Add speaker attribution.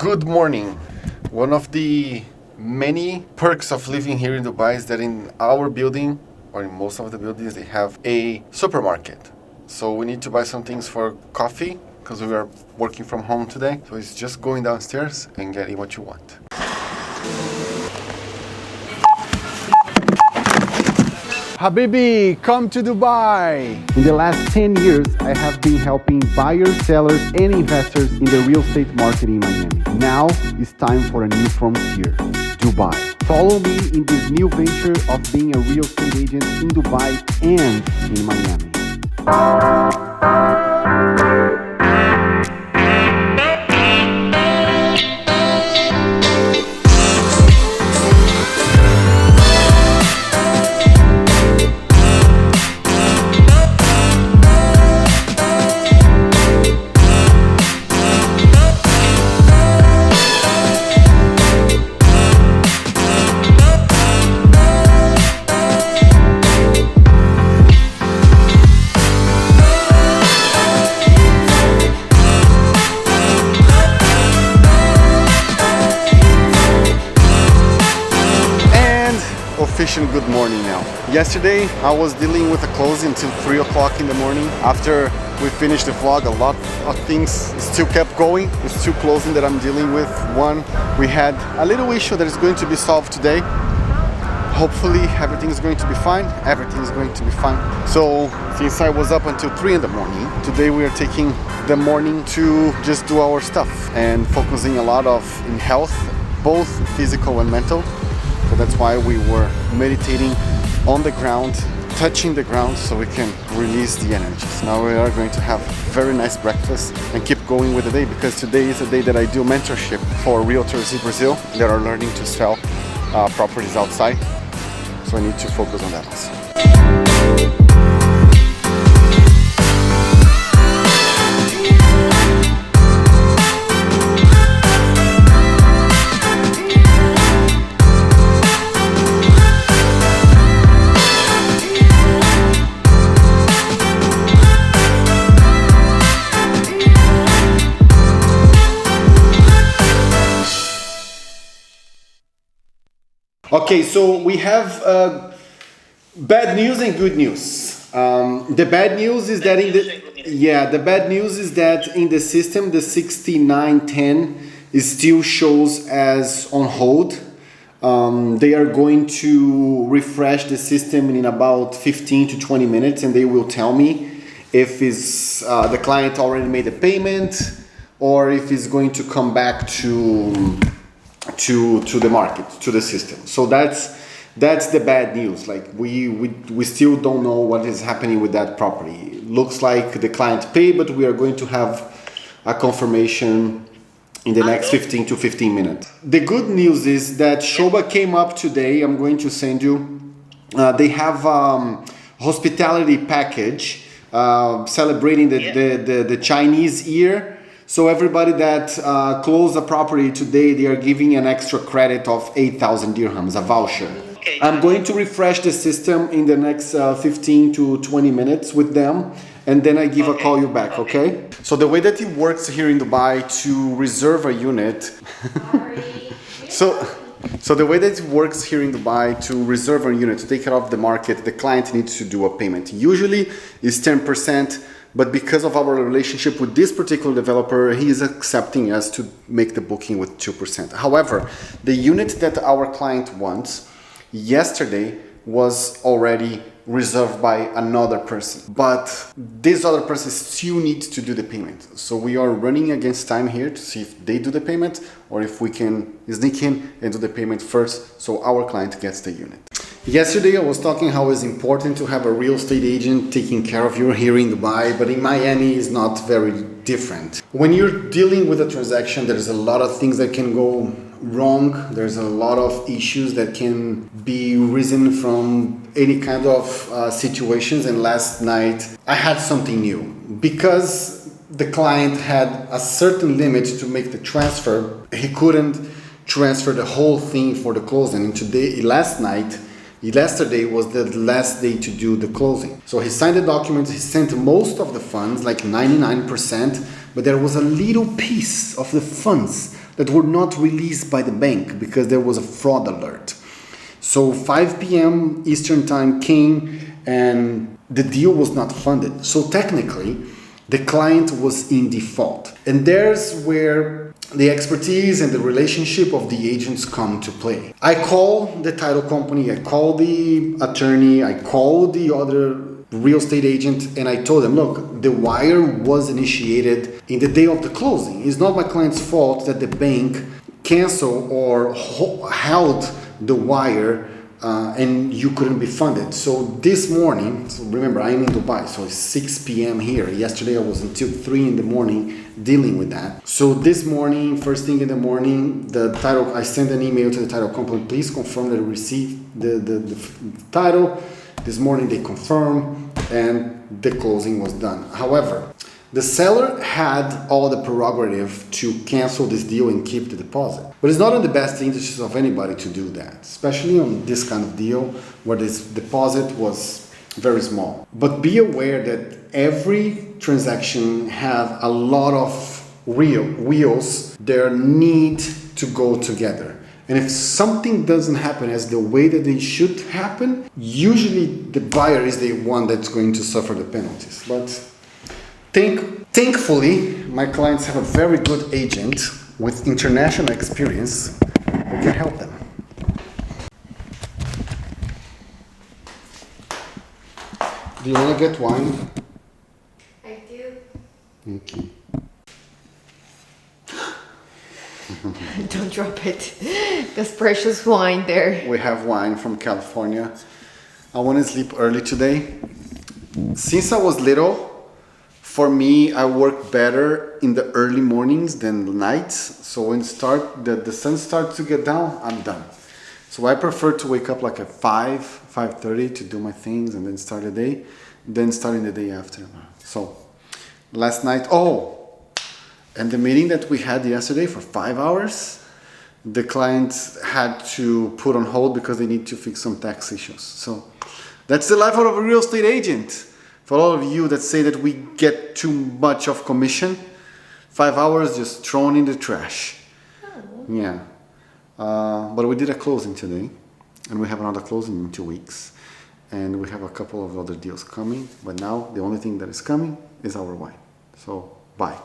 Speaker 1: Good morning. One of the many perks of living here in Dubai is that in our building, or in most of the buildings, they have a supermarket. So we need to buy some things for coffee because we are working from home today. So it's just going downstairs and getting what you want.
Speaker 2: Habibi, come to Dubai! In the last 10 years, I have been helping buyers, sellers, and investors in the real estate market in Miami. Now it's time for a new frontier, Dubai. Follow me in this new venture of being a real estate agent in Dubai and in Miami.
Speaker 1: Official good morning now. Yesterday I was dealing with a closing until 3 o'clock in the morning. After we finished the vlog, a lot of things still kept going. It's two closing that I'm dealing with. One, we had a little issue that is going to be solved today. Hopefully everything is going to be fine. Everything is going to be fine. So since I was up until 3 in the morning, today we are taking the morning to just do our stuff and focusing a lot in health, both physical and mental. So that's why we were meditating on the ground, touching the ground so we can release the energies. Now we are going to have very nice breakfast and keep going with the day, because today is the day that I do mentorship for realtors in Brazil that are learning to sell properties outside. So I need to focus on that also. Okay, so we have bad news and good news. The bad news is that in the system, the 6910 still shows as on hold. They are going to refresh the system in about 15 to 20 minutes, and they will tell me if the client already made a payment or if it's going to come back to the market, to the system. So that's the bad news. Like we still don't know what is happening with that property. It looks like the client paid, but we are going to have a confirmation in the next 15 to 15 minutes. The good news is that Shoba came up today. I'm going to send you. They have hospitality package celebrating the Chinese year. So everybody that closed a property today, they are giving an extra credit of 8,000 dirhams, a voucher.
Speaker 3: Okay.
Speaker 1: I'm going to refresh the system in the next 15 to 20 minutes with them, and then I give a call you back, okay? So the way that it works here in Dubai to reserve a unit, so the way that it works here in Dubai to reserve a unit, to take it off the market, the client needs to do a payment. Usually it's 10%. But because of our relationship with this particular developer, he is accepting us to make the booking with 2%. However, the unit that our client wants yesterday was already reserved by another person. But this other person still needs to do the payment. So we are running against time here to see if they do the payment or if we can sneak in and do the payment first so our client gets the unit. Yesterday I was talking how it's important to have a real estate agent taking care of you here in Dubai, but in Miami it's not very different. When you're dealing with a transaction, there's a lot of things that can go wrong. There's a lot of issues that can be risen from any kind of situations. And last night I had something new. Because the client had a certain limit to make the transfer, he couldn't transfer the whole thing for the closing. And yesterday was the last day to do the closing. So he signed the documents, he sent most of the funds, like 99%, but there was a little piece of the funds that were not released by the bank because there was a fraud alert. So 5 p.m. Eastern time came and the deal was not funded. So technically, the client was in default. And there's where the expertise and the relationship of the agents come to play. I call the title company, I call the attorney, I call the other real estate agent, and I told them, look, the wire was initiated in the day of the closing. It's not my client's fault that the bank canceled or held the wire and you couldn't be funded. So this morning, so remember I'm in Dubai, so it's 6 p.m. here. Yesterday I was until 3 in the morning dealing with that. So this morning, first thing in the morning, I sent an email to the title company, please confirm that I received the title. This morning they confirmed and the closing was done. However, the seller had all the prerogative to cancel this deal and keep the deposit. But it's not in the best interest of anybody to do that, especially on this kind of deal where this deposit was very small. But be aware that every transaction have a lot of wheels that need to go together. And if something doesn't happen as the way that they should happen, usually the buyer is the one that's going to suffer the penalties. But thankfully, my clients have a very good agent with international experience who can help them. Do you want to get wine?
Speaker 3: I do.
Speaker 1: Okay.
Speaker 3: Don't drop it. There's precious wine there.
Speaker 1: We have wine from California. I want to sleep early today. Since I was little, for me, I work better in the early mornings than the nights. So when the sun starts to get down, I'm done. So I prefer to wake up like at 5:30 to do my things and then start the day, then starting the day after. So last night, and the meeting that we had yesterday for 5 hours, the clients had to put on hold because they need to fix some tax issues. So that's the life of a real estate agent. For all of you that say that we get too much of commission, 5 hours just thrown in the trash.
Speaker 3: Oh.
Speaker 1: Yeah. But we did a closing today, and we have another closing in 2 weeks. And we have a couple of other deals coming. But now the only thing that is coming is our wine. So, bye.